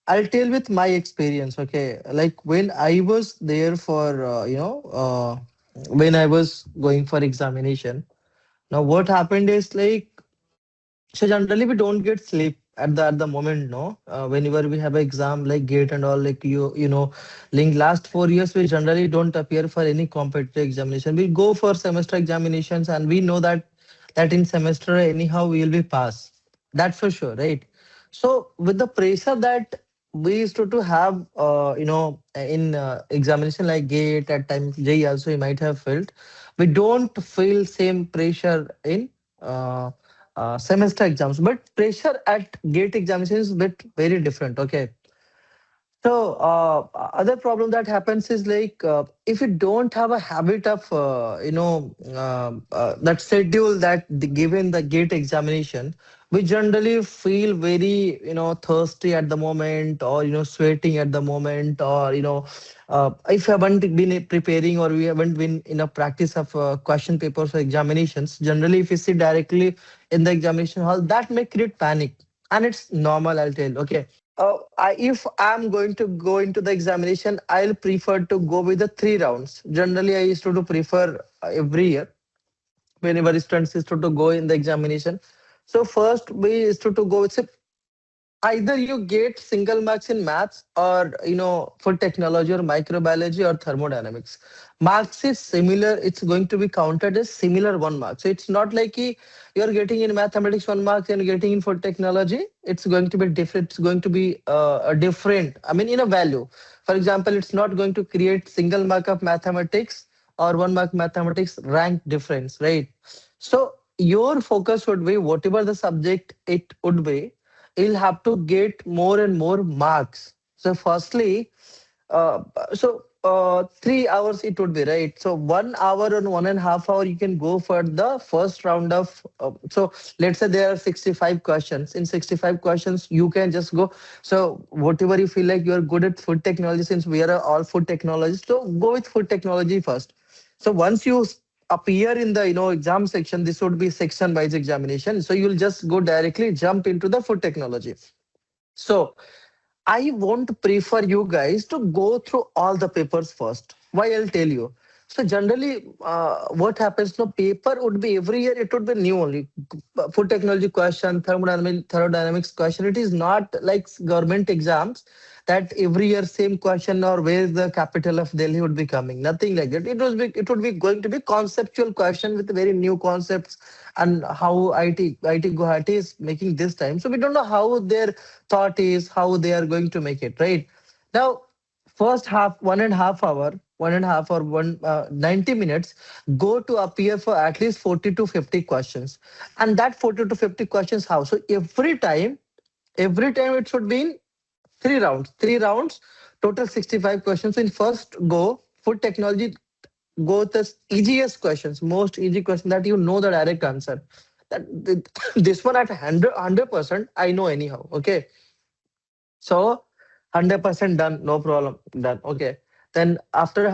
I'll tell with my experience. Okay, like when I was there for when I was going for examination. Now what happened is like, so generally we don't get sleep at the moment, no. Whenever we have an exam like gate and all, like like last 4 years we generally don't appear for any competitive examination. We go for semester examinations, and we know that in semester anyhow we will be pass. That's for sure, right? So with the pressure that we used to have, in examination like gate at times, J also you might have felt, we don't feel same pressure in uh, semester exams, but pressure at gate examination is bit very different. Okay, so other problem that happens is like, if you don't have a habit of that schedule that given the gate examination, we generally feel very thirsty at the moment, or sweating at the moment, or if you haven't been preparing, or we haven't been in a practice of question papers or examinations. Generally, if you sit directly in the examination hall, that may create panic, and it's normal. I'll tell. Okay, if I'm going to go into the examination, I'll prefer to go with the 3 rounds. Generally, I used to prefer every year whenever students used to go in the examination. So first we used to go with, either you get single marks in maths, or for technology or microbiology or thermodynamics. Marks is similar, it's going to be counted as similar 1 mark. So it's not like you're getting in mathematics 1 mark and getting in for technology. It's going to be different. It's going to be a different, I mean, in a value. For example, it's not going to create single mark of mathematics or 1 mark mathematics rank difference, right? So your focus would be whatever the subject it would be, you'll have to get more and more marks. So firstly, uh, 3 hours it would be, right. So 1 hour and 1.5 hour you can go for the first round of. So let's say there are 65 questions. In 65 questions, you can just go. So whatever you feel like you are good at food technology, since we are all food technologists, so go with food technology first. So once you appear in the exam section, this would be section wise examination. So you'll just go directly jump into the food technology. So I won't prefer you guys to go through all the papers first. Why, I'll tell you. So generally, what happens? No, paper would be every year. It would be new only. Food technology question, thermodynamics question. It is not like government exams that every year same question, or where is the capital of Delhi would be coming. Nothing like that. It would be going to be conceptual question with very new concepts, and how IT Guwahati is making this time. So we don't know how their thought is, how they are going to make it, right? Now, first half, 1.5 hour, 1.5 or 90 minutes, go to appear for at least 40 to 50 questions. And that 40 to 50 questions, how? So every time it should be in 3 rounds, total 65 questions. In first go, food technology, go with the easiest questions, most easy question that the direct answer. That this one at 100% I know anyhow. Okay, so 100% done, no problem, done. Okay. Then after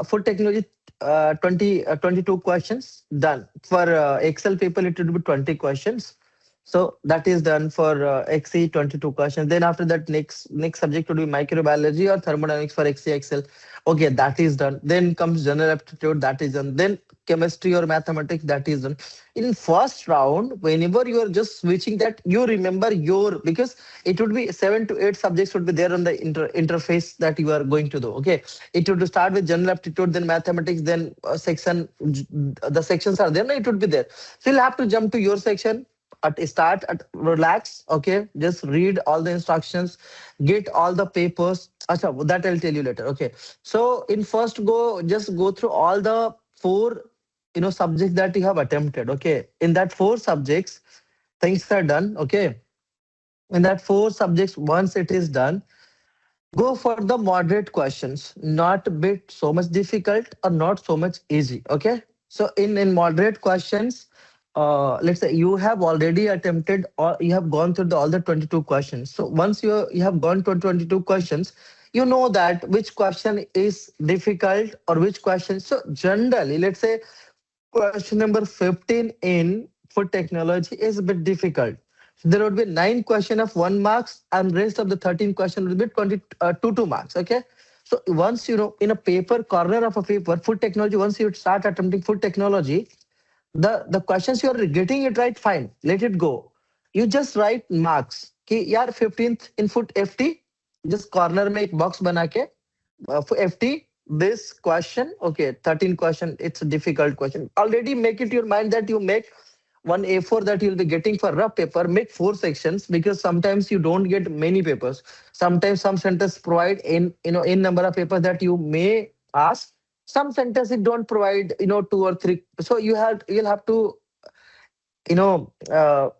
food technology, 22 questions done. For Excel people, it would be 20 questions. So that is done for XE, 22 questions. Then after that, next subject would be microbiology or thermodynamics for XE Excel. Okay, that is done. Then comes general aptitude, that is done. Then chemistry or mathematics, that is done. In first round, whenever you are just switching, that you remember your, because it would be 7 to 8 subjects would be there on the interface that you are going to do. Okay, it would start with general aptitude, then mathematics, then the sections are there, no, it would be there. So you'll have to jump to your section at start, at relax. Okay, just read all the instructions, get all the papers. Acha, that I'll tell you later. Okay, so in first go, just go through all the four subjects that you have attempted. Okay, in that four subjects, things are done. Okay, in that four subjects, once it is done, go for the moderate questions, not bit so much difficult or not so much easy. Okay, so in moderate questions, let's say you have already attempted, or you have gone through all the 22 questions. So once you have gone to 22 questions, you know that which question is difficult or which question. So generally, let's say question number 15 in food technology is a bit difficult. There would be 9 question of 1 marks, and rest of the 13 question will be 20 2 marks. Okay. So once in a paper corner of a paper, food technology, once you start attempting food technology, the questions you are getting it right, fine, let it go. You just write marks कि यार 15th in foot FT, just corner में एक box बना के for FT this question, okay, 13 question, it's a difficult question. Already make it your mind that you make one A4 that you'll be getting for rough paper, make 4 sections, because sometimes you don't get many papers. Sometimes some centers provide in number of papers that you may ask. Some centers it don't provide 2 or 3. So you'll have to you know uh,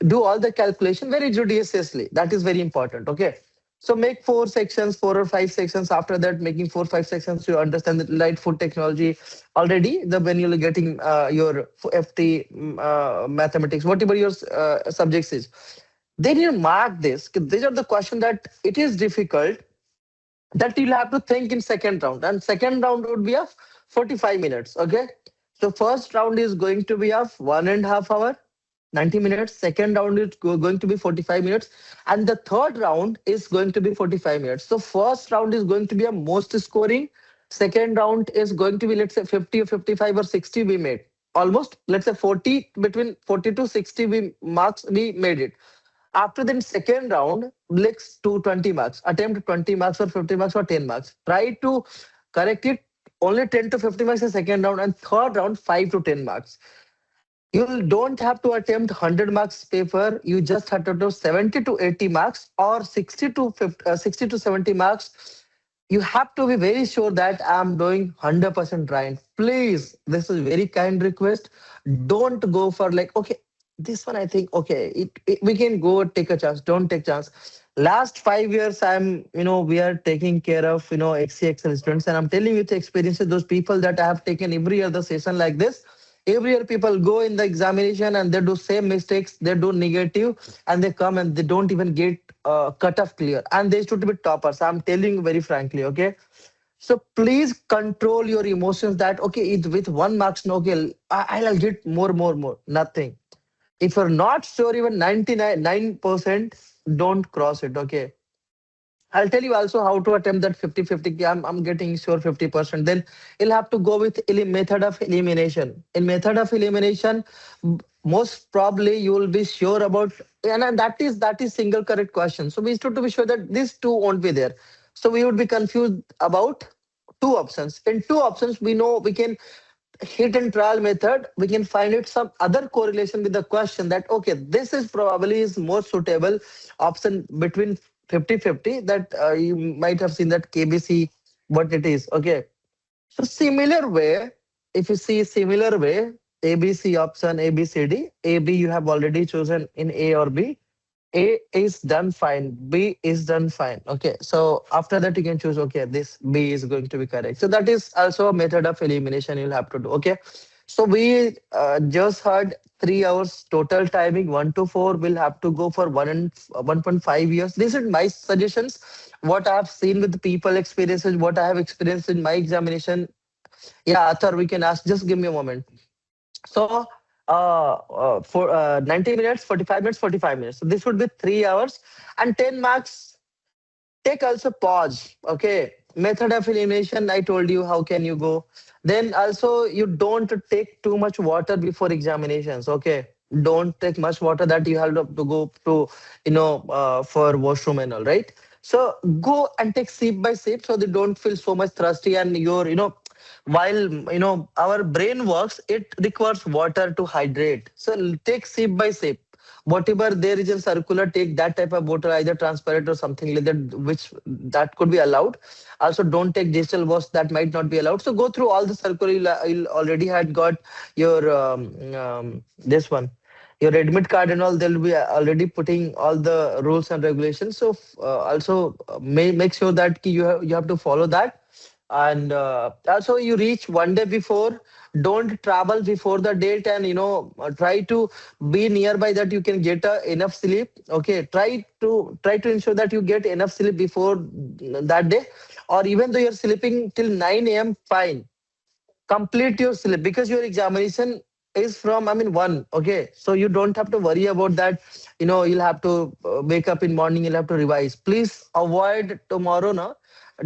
do all the calculation very judiciously. That is very important. Okay. So make 4 sections, 4 or 5 sections. After that, making 4 5 sections, you understand the light food technology already. The when you're getting your FT, mathematics, whatever your subjects is, then you mark this. These are the questions that it is difficult, that you'll have to think in second round, and second round would be of 45 minutes. Okay. So first round is going to be of 1.5 hour, 90 minutes. Second round is going to be 45 minutes, and the third round is going to be 45 minutes. So first round is going to be a most scoring. Second round is going to be, let's say, 50 or 55 or 60 we made. Almost, let's say, 40, between 40 to 60 we marks we made it. After then second round, next to 20 marks. Attempt 20 marks or 50 marks or 10 marks. Try to correct it, only 10 to 50 marks in second round, and third round 5 to 10 marks. You don't have to attempt 100 marks paper. You just have to do 70 to 80 marks or 60 to 50, 60 to 70 marks. You have to be very sure that I'm doing 100% right. Please, this is very kind request. Don't go for like, okay, this one I think, okay, we can go take a chance. Don't take chance. Last 5 years, we are taking care of, XCXL students, and I'm telling you the experiences, those people that I have taken every year the session like this. Every year people go in the examination and they do same mistakes, they do negative, and they come and they don't even get cut off clear, and they should be toppers. I'm telling you very frankly. Okay. So please control your emotions, that okay, with 1 marks, no, okay, I'll get more, nothing. If you're not sure, even 99% don't cross it. Okay. I'll tell you also how to attempt that 50-50. I'm getting sure 50%. Then you'll have to go with method of elimination. In method of elimination, most probably you will be sure about, and that is single correct question. So we need to be sure that these two won't be there. So we would be confused about two options. In two options, we know we can hit and trial method, we can find it some other correlation with the question, that okay, this is probably is more suitable option between 50-50, that you might have seen that KBC what it is. Okay. So similar way, if you see similar way, ABC option, ABCD, AB you have already chosen in A or B. A is done fine. B is done fine. Okay. So after that, you can choose, okay, this B is going to be correct. So that is also a method of elimination you'll have to do. Okay. So we just heard 3 hours total timing, 1 to 4. We'll have to go for 1.5 years. These are my suggestions. What I have seen with the people experiences, what I have experienced in my examination. Yeah, Athar, we can ask. Just give me a moment. So for 90 minutes, 45 minutes, 45 minutes. So this would be 3 hours and 10 marks. Take also pause. Okay. Method of elimination, I told you how can you go. Then also you don't take too much water before examinations. Okay. Don't take much water that you have to go to, for washroom and all, right? So go and take sip by sip so they don't feel so much thirsty, and while our brain works, it requires water to hydrate. So take sip by sip. Whatever there is in circular, take that type of bottle, either transparent or something like that, which that could be allowed. Also, don't take digital watch, that might not be allowed. So go through all the circular. You'll already had got your this one, your admit card and all. They'll be already putting all the rules and regulations. So also make sure that you have to follow that. And also you reach 1 day before. Don't travel before the date, and try to be nearby that you can get enough sleep. Okay. Try to ensure that you get enough sleep before that day, or even though you're sleeping till 9 a.m., fine, complete your sleep, because your examination is from, I mean, one. Okay, so you don't have to worry about that. You'll have to wake up in morning. You'll have to revise. Please avoid tomorrow. No,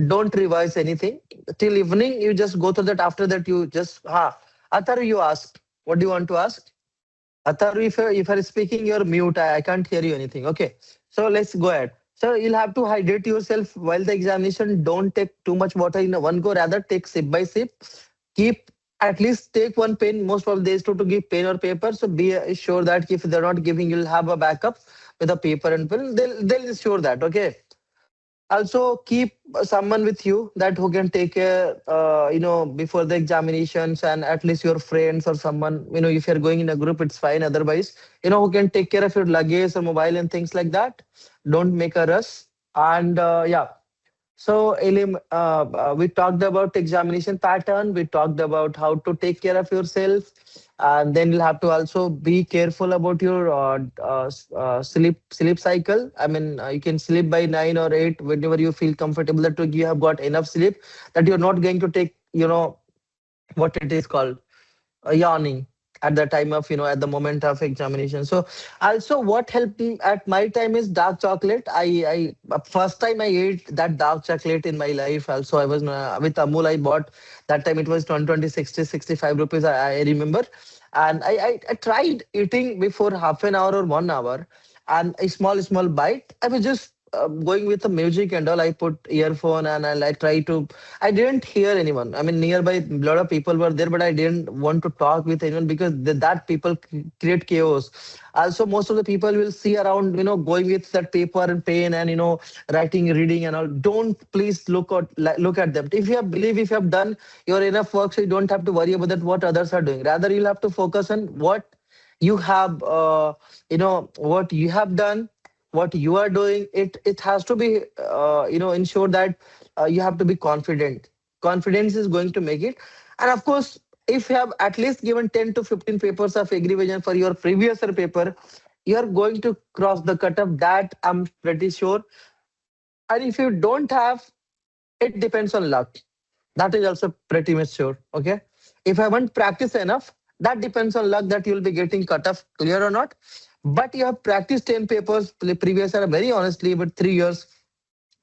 don't revise anything till evening. You just go through that. After that, you just Athar, you ask. What do you want to ask? Atharu, if you're speaking, you're mute. I can't hear you anything. Okay. So let's go ahead. So you'll have to hydrate yourself while the examination. Don't take too much water in one go. Rather, take sip by sip. Keep at least take one pen. Most of days to give pen or paper. So be sure that if they're not giving, you'll have a backup with a paper and pen. They'll ensure that. Okay. Also keep someone with you that who can take care before the examinations, and at least your friends or someone, if you're going in a group it's fine, otherwise who can take care of your luggage or mobile and things like that. Don't make a rush. And yeah, so, Elim, we talked about examination pattern. We talked about how to take care of yourself, and then you'll have to also be careful about your sleep cycle. I mean, you can sleep by 9 or 8 whenever you feel comfortable that you have got enough sleep, that you're not going to take what it is called yawning at the time of at the moment of examination. So also what helped me at my time is dark chocolate. I first time I ate that dark chocolate in my life. Also I was with Amul. I bought that time, it was 20 60 65 rupees, I remember. And I tried eating before half an hour or 1 hour, and a small bite. I was just going with the music and all. I put earphone, and I try to. I didn't hear anyone. I mean, nearby a lot of people were there, but I didn't want to talk with anyone because that people create chaos. Also, most of the people will see around, going with that paper and pen and writing, reading and all. Don't please look at them. If you have believe, if you have done your enough work, so you don't have to worry about that what others are doing. Rather, you'll have to focus on what you have, what you have done, what you are doing. It has to be ensure that you have to be confident. Confidence is going to make it. And of course, if you have at least given 10 to 15 papers of aggravation for your previous year paper, you are going to cross the cutoff, that I'm pretty sure. And if you don't have, it depends on luck. That is also pretty much sure. Okay, if I haven't practiced enough, that depends on luck that you'll be getting cut off, clear or not. But you have practiced 10 papers previous year very honestly, but 3 years,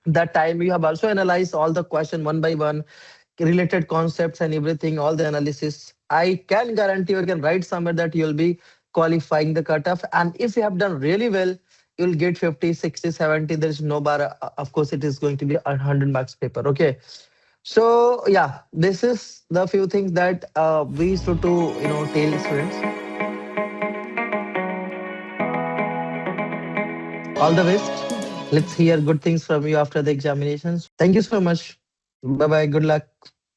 that time you have also analyzed all the question one by one, related concepts and everything, all the analysis. I can guarantee, you can write somewhere that you'll be qualifying the cutoff. And if you have done really well, you'll get 50, 60, 70. There is no bar. Of course, it is going to be a 100 marks paper. Okay. So yeah, this is the few things that we used to tell students. All the best. Let's hear good things from you after the examinations. Thank you so much. Bye bye. Good luck.